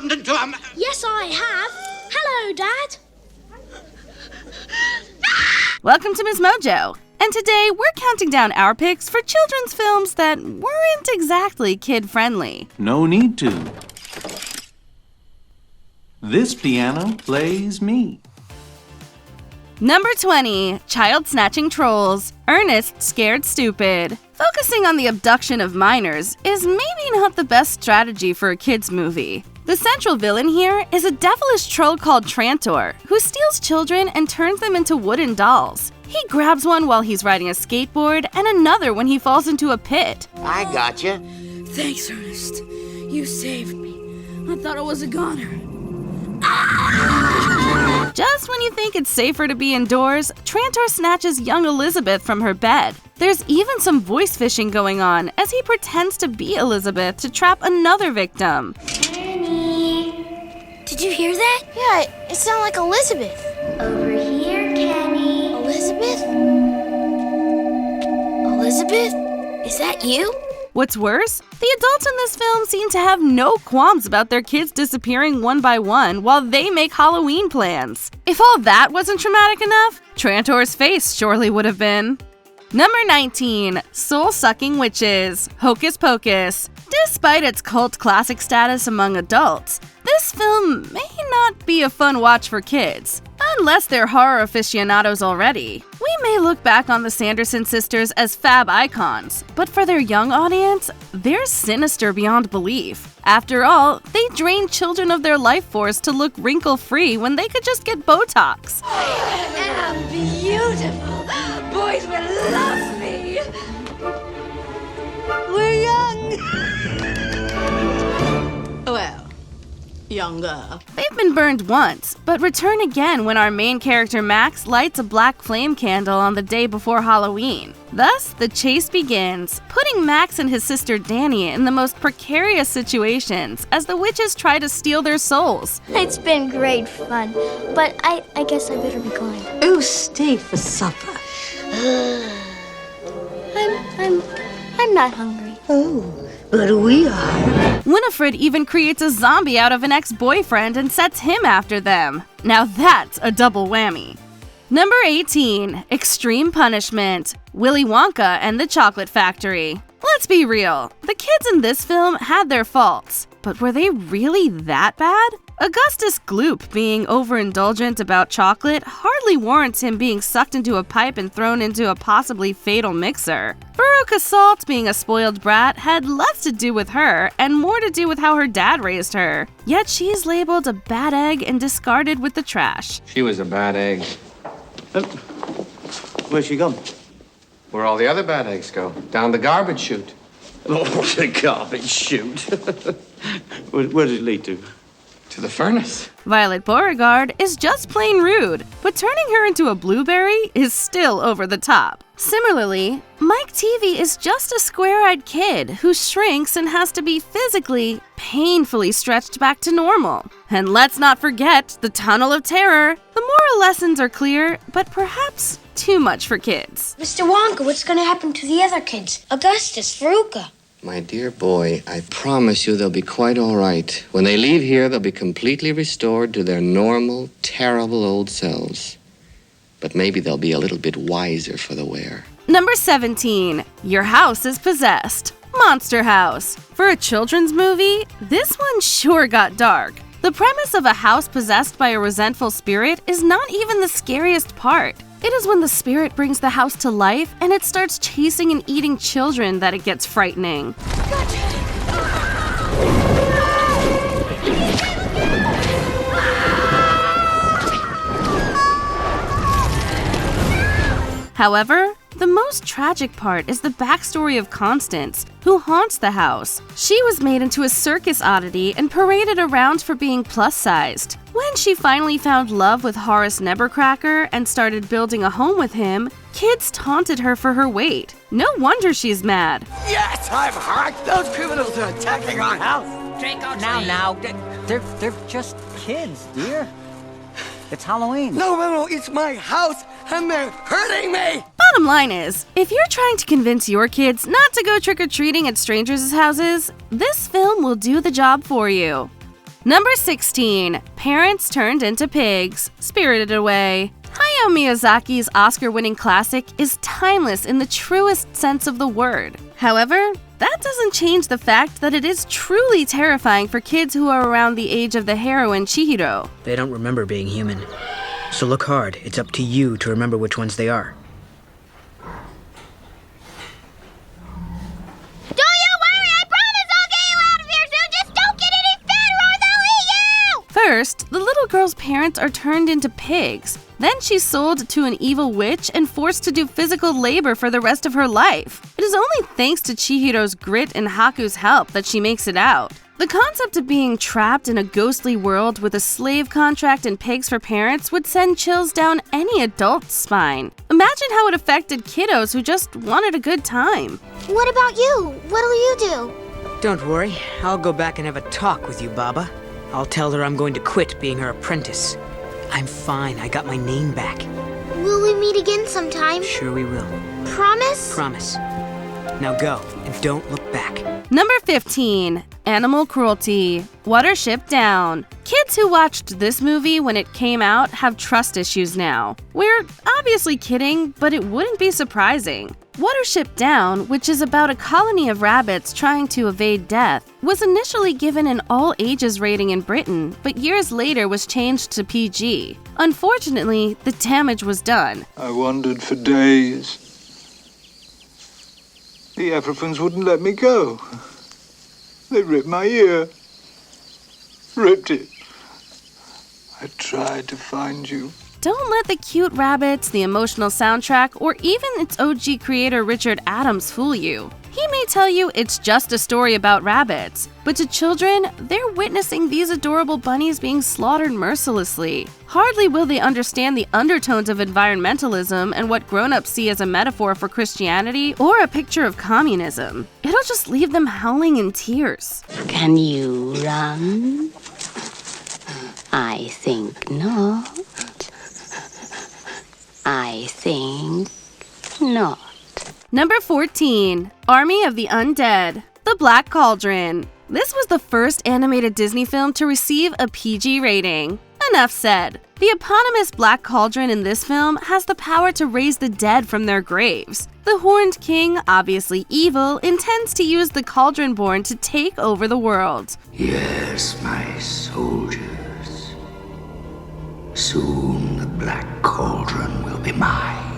turned into a... Yes, I have. Hello, Dad. Welcome to MsMojo, and today we're counting down our picks for children's films that weren't exactly kid-friendly. No need to. This piano plays me. Number 20, Child Snatching Trolls, Ernest Scared Stupid. Focusing on the abduction of minors is maybe not the best strategy for a kids' movie. The central villain here is a devilish troll called Trantor, who steals children and turns them into wooden dolls. He grabs one while he's riding a skateboard and another when he falls into a pit. I got you. Thanks, Ernest. You saved me. I thought I was a goner. Just when you think it's safer to be indoors, Trantor snatches young Elizabeth from her bed. There's even some voice fishing going on as he pretends to be Elizabeth to trap another victim. Kenny. Did you hear that? Yeah, it sounded like Elizabeth. Over here, Kenny. Elizabeth? Elizabeth? Is that you? What's worse, the adults in this film seem to have no qualms about their kids disappearing one by one while they make Halloween plans. If all that wasn't traumatic enough, Trantor's face surely would have been. Number 19, Soul-Sucking Witches, Hocus Pocus. Despite its cult classic status among adults, this film may not be a fun watch for kids, unless they're horror aficionados already. We may look back on the Sanderson sisters as fab icons, but for their young audience, they're sinister beyond belief. After all, they drain children of their life force to look wrinkle-free when they could just get Botox. I am beautiful. Boys will love me. We're young. Well, younger. They've been burned once, but return again when our main character Max lights a black flame candle on the day before Halloween. Thus, the chase begins, putting Max and his sister Danny in the most precarious situations as the witches try to steal their souls. It's been great fun, but I guess I better be going. Oh, stay for supper. I'm not hungry. Oh, but we are. Winifred even creates a zombie out of an ex-boyfriend and sets him after them. Now that's a double whammy. Number 18, Extreme Punishment, Willy Wonka and the Chocolate Factory. Let's be real, the kids in this film had their faults, but were they really that bad? Augustus Gloop being overindulgent about chocolate hardly warrants him being sucked into a pipe and thrown into a possibly fatal mixer. Veruca Salt being a spoiled brat had less to do with her and more to do with how her dad raised her. Yet she's labeled a bad egg and discarded with the trash. She was a bad egg. Where's she gone? Where all the other bad eggs go. Down the garbage chute. Oh, the garbage chute. Where does it lead to? To the furnace. Violet Beauregard is just plain rude, but turning her into a blueberry is still over the top. Similarly, Mike Teavee is just a square-eyed kid who shrinks and has to be physically, painfully stretched back to normal. And let's not forget the Tunnel of Terror. The moral lessons are clear, but perhaps too much for kids. Mr. Wonka, what's going to happen to the other kids? Augustus, Veruca. My dear boy, I promise you they'll be quite all right. When they leave here, they'll be completely restored to their normal, terrible old selves. But maybe they'll be a little bit wiser for the wear. Number 17, Your House is Possessed, Monster House. For a children's movie, this one sure got dark. The premise of a house possessed by a resentful spirit is not even the scariest part. It is when the spirit brings the house to life and it starts chasing and eating children that it gets frightening. However, the most tragic part is the backstory of Constance, who haunts the house. She was made into a circus oddity and paraded around for being plus-sized. When she finally found love with Horace Nebercracker and started building a home with him, kids taunted her for her weight. No wonder she's mad. Yes, I've heard! Those criminals are attacking our house! Now, they're just kids, dear. It's Halloween. No, it's my house, and they're hurting me! Bottom line is, if you're trying to convince your kids not to go trick-or-treating at strangers' houses, this film will do the job for you. Number 16. Parents Turned into Pigs, Spirited Away. Hayao Miyazaki's Oscar-winning classic is timeless in the truest sense of the word. However, that doesn't change the fact that it is truly terrifying for kids who are around the age of the heroine Chihiro. They don't remember being human. So look hard. It's up to you to remember which ones they are. Don't you worry, I promise I'll get you out of here soon. Just don't get any fatter or they'll eat you! First, the little girl's parents are turned into pigs. Then she's sold to an evil witch and forced to do physical labor for the rest of her life. It is only thanks to Chihiro's grit and Haku's help that she makes it out. The concept of being trapped in a ghostly world with a slave contract and pigs for parents would send chills down any adult's spine. Imagine how it affected kiddos who just wanted a good time. What about you? What'll you do? Don't worry. I'll go back and have a talk with you, Baba. I'll tell her I'm going to quit being her apprentice. I'm fine. I got my name back. Will we meet again sometime? Sure we will. Promise? Promise. Now go, and don't look back. Number 15. Animal Cruelty, Watership Down. Kids who watched this movie when it came out have trust issues now. We're obviously kidding, but it wouldn't be surprising. Watership Down, which is about a colony of rabbits trying to evade death, was initially given an all-ages rating in Britain, but years later was changed to PG. Unfortunately, the damage was done. I wandered for days. The Africans wouldn't let me go. They ripped my ear. Ripped it. I tried to find you. Don't let the cute rabbits, the emotional soundtrack, or even its OG creator Richard Adams fool you. He may tell you it's just a story about rabbits, but to children, they're witnessing these adorable bunnies being slaughtered mercilessly. Hardly will they understand the undertones of environmentalism and what grown-ups see as a metaphor for Christianity or a picture of communism. It'll just leave them howling in tears. Can you run? I think not. I think not. Number 14. Army of the Undead, The Black Cauldron. This was the first animated Disney film to receive a PG rating. Enough said. The eponymous Black Cauldron in this film has the power to raise the dead from their graves. The Horned King, obviously evil, intends to use the Cauldron-born to take over the world. Yes, my soldiers. Soon the Black Cauldron will be mine.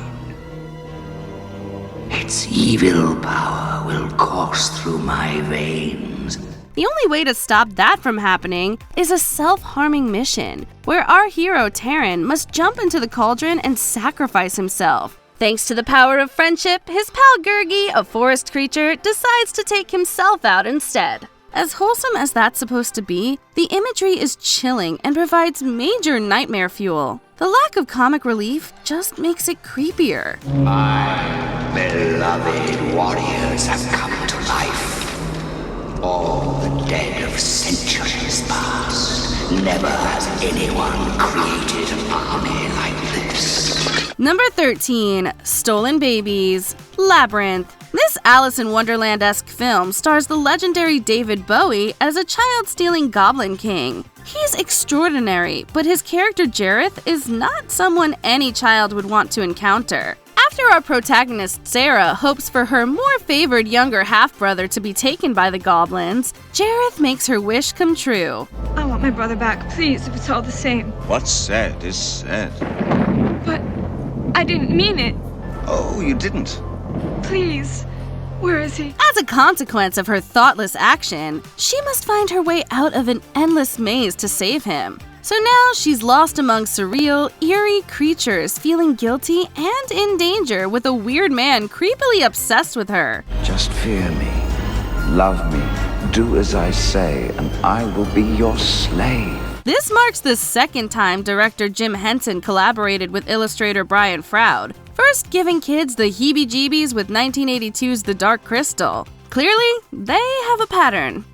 Its evil power will course through my veins. The only way to stop that from happening is a self-harming mission, where our hero Taran must jump into the cauldron and sacrifice himself. Thanks to the power of friendship, his pal Gurgi, a forest creature, decides to take himself out instead. As wholesome as that's supposed to be, the imagery is chilling and provides major nightmare fuel. The lack of comic relief just makes it creepier. My beloved warriors have come to life. All the dead of centuries past. Never has anyone created an army like this. Number 13. Stolen Babies, Labyrinth. This Alice in Wonderland-esque film stars the legendary David Bowie as a child-stealing goblin king. He's extraordinary, but his character Jareth is not someone any child would want to encounter. After our protagonist Sarah hopes for her more favored younger half-brother to be taken by the goblins, Jareth makes her wish come true. I want my brother back, please, if it's all the same. What's said is said. But I didn't mean it. Oh, you didn't? Please, where is he? As a consequence of her thoughtless action, she must find her way out of an endless maze to save him. So now she's lost among surreal, eerie creatures feeling guilty and in danger with a weird man creepily obsessed with her. Just fear me, love me, do as I say, and I will be your slave. This marks the second time director Jim Henson collaborated with illustrator Brian Froud, first giving kids the heebie-jeebies with 1982's The Dark Crystal. Clearly, they have a pattern.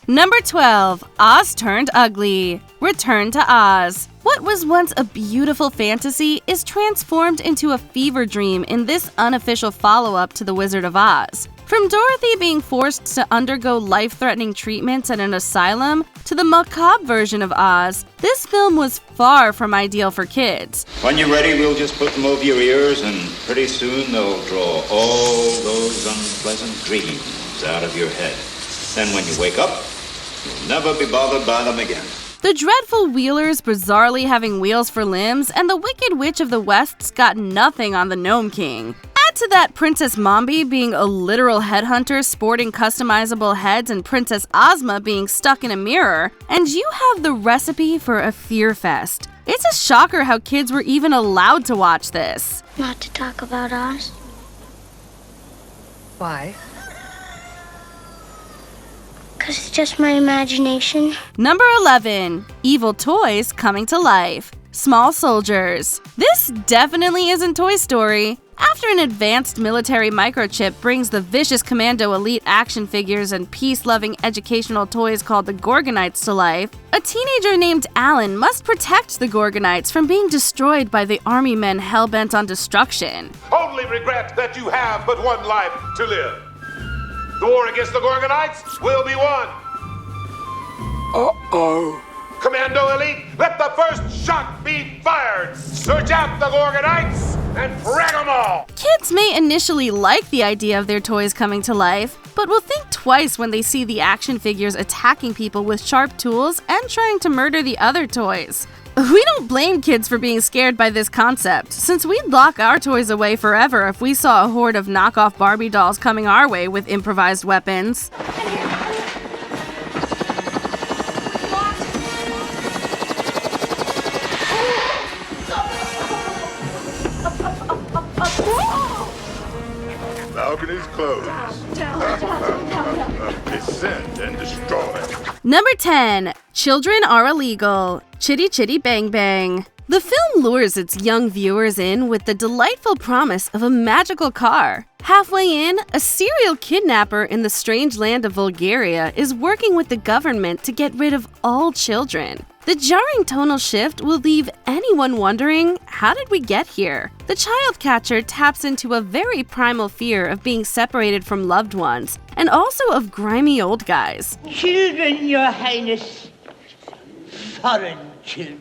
Number 12. Oz Turned Ugly, Return to Oz. What was once a beautiful fantasy is transformed into a fever dream in this unofficial follow-up to The Wizard of Oz. From Dorothy being forced to undergo life-threatening treatments at an asylum to the macabre version of Oz, this film was far from ideal for kids. When you're ready, we'll just put them over your ears, and pretty soon they'll draw all those unpleasant dreams out of your head. Then when you wake up, you'll never be bothered by them again. The dreadful Wheelers bizarrely having wheels for limbs, and the Wicked Witch of the West's got nothing on the Gnome King. Add to that Princess Mombi being a literal headhunter sporting customizable heads and Princess Ozma being stuck in a mirror, and you have the recipe for a fear fest. It's a shocker how kids were even allowed to watch this. Not to talk about Oz. Why? Because it's just my imagination. Number 11. Evil Toys Coming to Life. Small Soldiers. This definitely isn't Toy Story. After an advanced military microchip brings the vicious Commando Elite action figures and peace-loving educational toys called the Gorgonites to life, a teenager named Alan must protect the Gorgonites from being destroyed by the army men hell-bent on destruction. Only regret that you have but one life to live. The war against the Gorgonites will be won. Uh-oh. Commando Elite, let the first shot be fired. Search out the Gorgonites and frag them all. Kids may initially like the idea of their toys coming to life, but will think twice when they see the action figures attacking people with sharp tools and trying to murder the other toys. We don't blame kids for being scared by this concept, since we'd lock our toys away forever if we saw a horde of knockoff Barbie dolls coming our way with improvised weapons. Balconies closed. Descend and destroy. Number 10. Children Are Illegal. Chitty Chitty Bang Bang. The film lures its young viewers in with the delightful promise of a magical car. Halfway in, a serial kidnapper in the strange land of Bulgaria is working with the government to get rid of all children. The jarring tonal shift will leave anyone wondering, how did we get here? The child catcher taps into a very primal fear of being separated from loved ones, and also of grimy old guys. Children, Your Highness. Foreign children.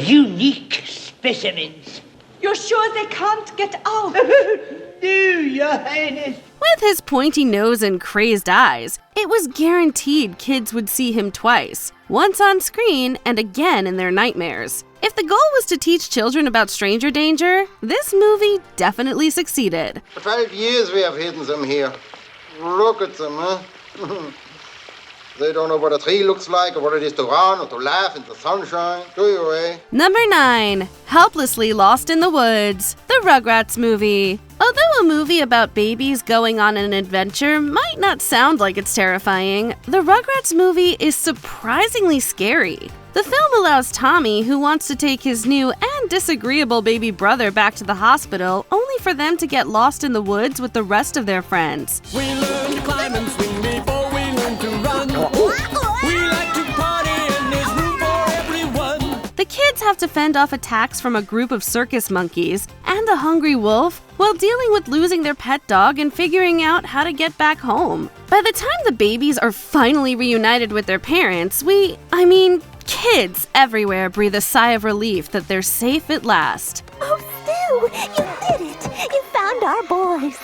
Unique specimens. You're sure they can't get out? No, Your Highness. With his pointy nose and crazed eyes, it was guaranteed kids would see him twice, once on screen and again in their nightmares. If the goal was to teach children about stranger danger, this movie definitely succeeded. For 12 years we have hidden them here. Look at them, huh? They don't know what a tree looks like or what it is to run or to laugh in the sunshine. Do you, eh? Number 9. Helplessly Lost in the Woods. The Rugrats movie. Although a movie about babies going on an adventure might not sound like it's terrifying, the Rugrats movie is surprisingly scary. The film allows Tommy, who wants to take his new and disagreeable baby brother back to the hospital, only for them to get lost in the woods with the rest of their friends. We learn to climb and swing before we learn to run. We like to party and there's room for everyone. The kids have to fend off attacks from a group of circus monkeys and a hungry wolf while dealing with losing their pet dog and figuring out how to get back home. By the time the babies are finally reunited with their parents, kids everywhere breathe a sigh of relief that they're safe at last. Oh, Stu, you did it! You found our boys.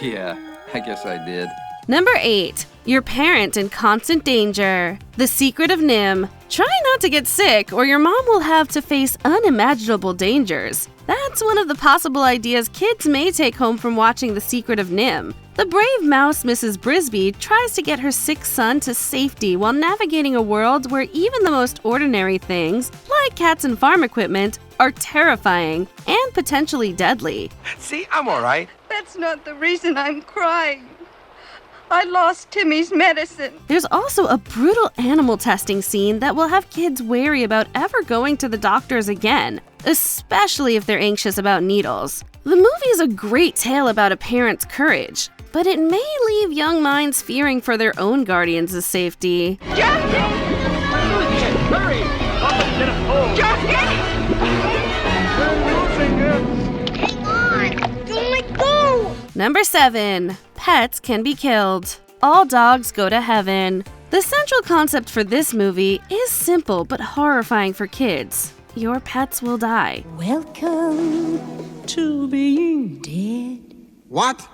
Yeah, I guess I did. Number 8. Your parent in constant danger. The Secret of Nim. Try not to get sick or your mom will have to face unimaginable dangers. That's one of the possible ideas kids may take home from watching The Secret of Nim. The brave mouse Mrs. Brisby tries to get her sick son to safety while navigating a world where even the most ordinary things, like cats and farm equipment, are terrifying and potentially deadly. See, I'm all right. That's not the reason I'm crying. I lost Timmy's medicine. There's also a brutal animal testing scene that will have kids wary about ever going to the doctors again, especially if they're anxious about needles. The movie is a great tale about a parent's courage, but it may leave young minds fearing for their own guardians' safety. Hurry! Somebody's in a hole! Jackie! Number 7. Pets can be killed. All dogs go to heaven. The central concept for this movie is simple but horrifying for kids. Your pets will die. Welcome to being dead. What?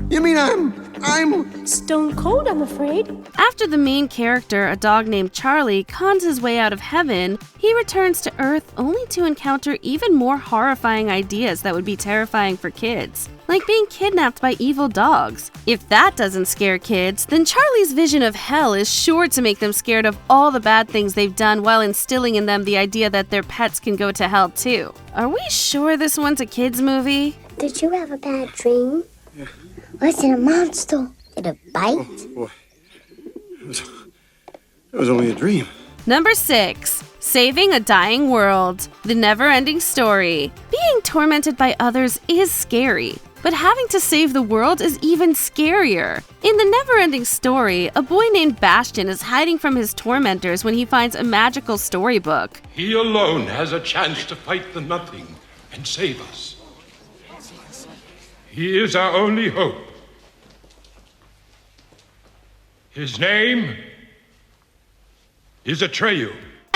You mean I'm stone cold, I'm afraid. After the main character, a dog named Charlie, cons his way out of heaven, he returns to Earth only to encounter even more horrifying ideas that would be terrifying for kids, like being kidnapped by evil dogs. If that doesn't scare kids, then Charlie's vision of hell is sure to make them scared of all the bad things they've done while instilling in them the idea that their pets can go to hell too. Are we sure this one's a kids movie? Did you have a bad dream? Yeah. Was it a monster? Did it bite? Oh, boy. It was only a dream. Number 6. Saving a dying world. The never-ending story. Being tormented by others is scary, but having to save the world is even scarier. In the never-ending story, a boy named Bastion is hiding from his tormentors when he finds a magical storybook. He alone has a chance to fight the nothing and save us. He is our only hope. His name is Atreyu.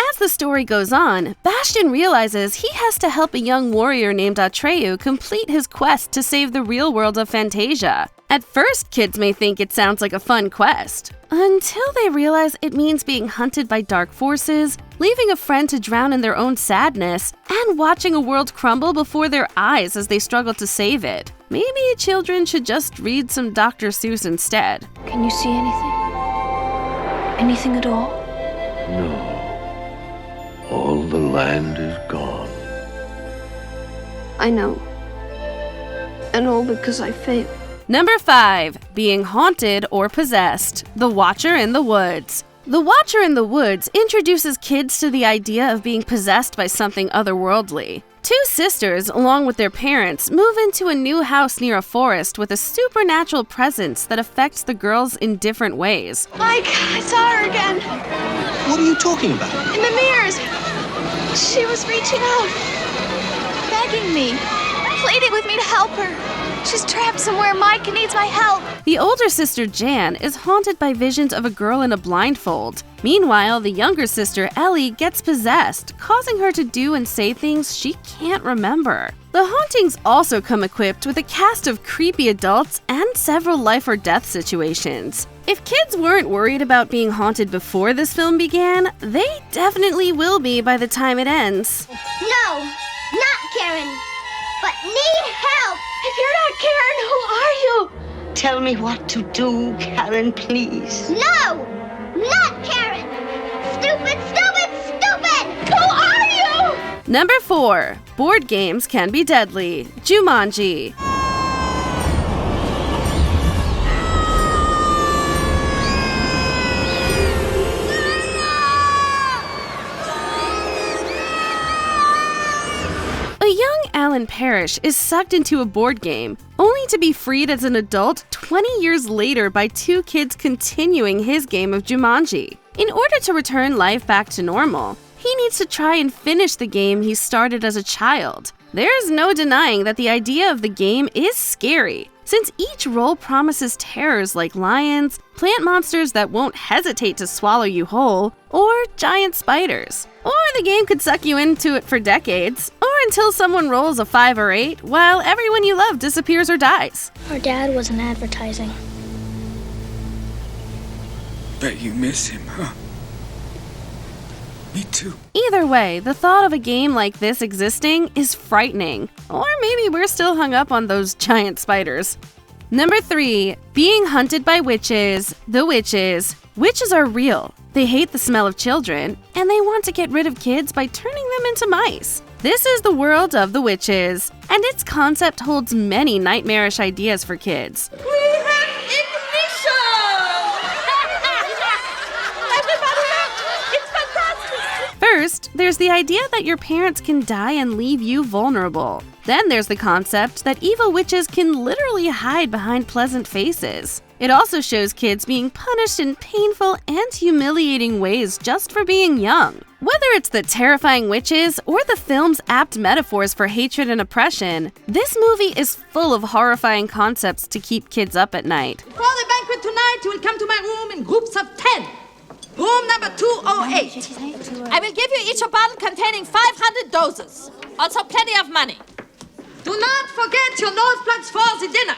As the story goes on, Bastion realizes he has to help a young warrior named Atreyu complete his quest to save the real world of Fantasia. At first, kids may think it sounds like a fun quest, until they realize it means being hunted by dark forces, leaving a friend to drown in their own sadness, and watching a world crumble before their eyes as they struggle to save it. Maybe children should just read some Dr. Seuss instead. Can you see anything? Anything at all? No. All the land is gone. I know. And all because I failed. Number 5. Being haunted or possessed. The Watcher in the Woods. The Watcher in the Woods introduces kids to the idea of being possessed by something otherworldly. Two sisters, along with their parents, move into a new house near a forest with a supernatural presence that affects the girls in different ways. Mike, I saw her again. What are you talking about? In the mirrors. She was reaching out, begging me, pleading with me to help her. She's trapped somewhere, Mike, and needs my help. The older sister, Jan, is haunted by visions of a girl in a blindfold. Meanwhile, the younger sister, Ellie, gets possessed, causing her to do and say things she can't remember. The hauntings also come equipped with a cast of creepy adults and several life or death situations. If kids weren't worried about being haunted before this film began, they definitely will be by the time it ends. No, not Karen, but need help. If you're not Karen, who are you? Tell me what to do, Karen, please. No, not Karen. Stupid, stupid, stupid. Who are you? Number 4. Board games can be deadly. Jumanji. A young Alan Parrish is sucked into a board game, only to be freed as an adult 20 years later by two kids continuing his game of Jumanji. In order to return life back to normal, he needs to try and finish the game he started as a child. There is no denying that the idea of the game is scary, since each role promises terrors like lions, plant monsters that won't hesitate to swallow you whole, or giant spiders. Or the game could suck you into it for decades, or until someone rolls a 5 or 8, while everyone you love disappears or dies. Our dad was in advertising. Bet you miss him, huh? Me too. Either way, the thought of a game like this existing is frightening. Or maybe we're still hung up on those giant spiders. Number 3. Being hunted by witches. The witches. Witches are real. They hate the smell of children, and they want to get rid of kids by turning them into mice. This is the world of the witches, and its concept holds many nightmarish ideas for kids. We have ignition! Everybody look! It's fantastic! First, there's the idea that your parents can die and leave you vulnerable. Then there's the concept that evil witches can literally hide behind pleasant faces. It also shows kids being punished in painful and humiliating ways just for being young. Whether it's the terrifying witches or the film's apt metaphors for hatred and oppression, this movie is full of horrifying concepts to keep kids up at night. For the banquet tonight, you will come to my room in groups of 10. Room number 208. I will give you each a bottle containing 500 doses. Also plenty of money. Do not forget your nose plugs for the dinner.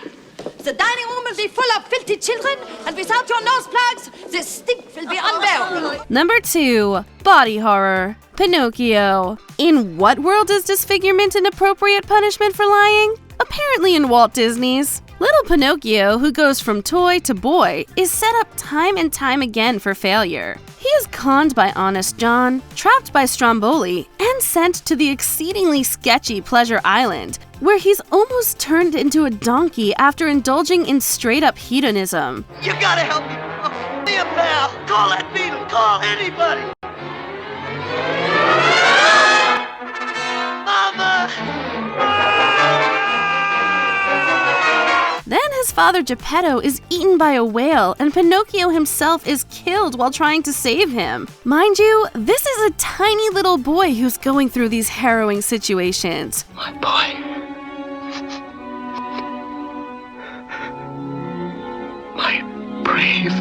The dining room will be full of filthy children, and without your nose plugs, the stink will be unbearable. Number 2. Body horror. Pinocchio. In what world is disfigurement an appropriate punishment for lying? Apparently in Walt Disney's. Little Pinocchio, who goes from toy to boy, is set up time and time again for failure. He is conned by Honest John, trapped by Stromboli, and sent to the exceedingly sketchy Pleasure Island, where he's almost turned into a donkey after indulging in straight-up hedonism. You gotta help me! Oh, be a pal! Call that beetle! Call anybody! Then his father Geppetto is eaten by a whale, and Pinocchio himself is killed while trying to save him. Mind you, this is a tiny little boy who's going through these harrowing situations. My boy. My brave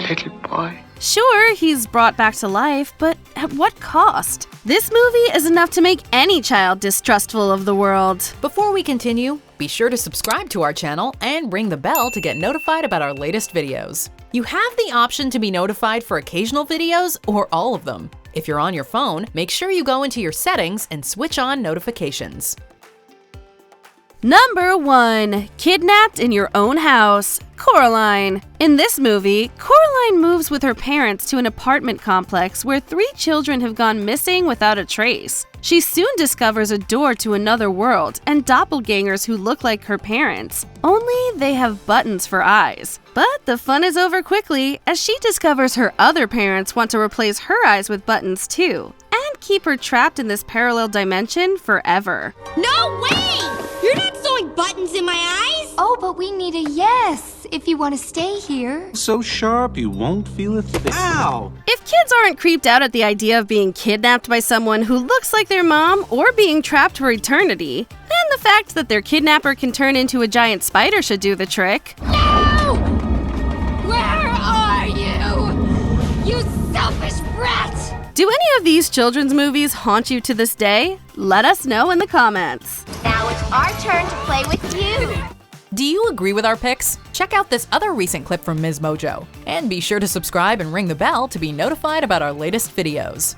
little boy. Sure, he's brought back to life, but at what cost? This movie is enough to make any child distrustful of the world. Before we continue, be sure to subscribe to our channel and ring the bell to get notified about our latest videos. You have the option to be notified for occasional videos or all of them. If you're on your phone, make sure you go into your settings and switch on notifications. Number 1. Kidnapped in your own house. Coraline. In this movie, Coraline moves with her parents to an apartment complex where 3 children have gone missing without a trace. She soon discovers a door to another world and doppelgangers who look like her parents, only they have buttons for eyes. But the fun is over quickly as she discovers her other parents want to replace her eyes with buttons too, and keep her trapped in this parallel dimension forever. No way! You're not sewing buttons in my eyes! Oh, but we need a yes if you want to stay here. So sharp you won't feel a thing. Ow! If kids aren't creeped out at the idea of being kidnapped by someone who looks like their mom or being trapped for eternity, then the fact that their kidnapper can turn into a giant spider should do the trick. No! Where are you? You selfish brat! Do any of these children's movies haunt you to this day? Let us know in the comments. Now it's our turn to play with you. Do you agree with our picks? Check out this other recent clip from MsMojo. And be sure to subscribe and ring the bell to be notified about our latest videos.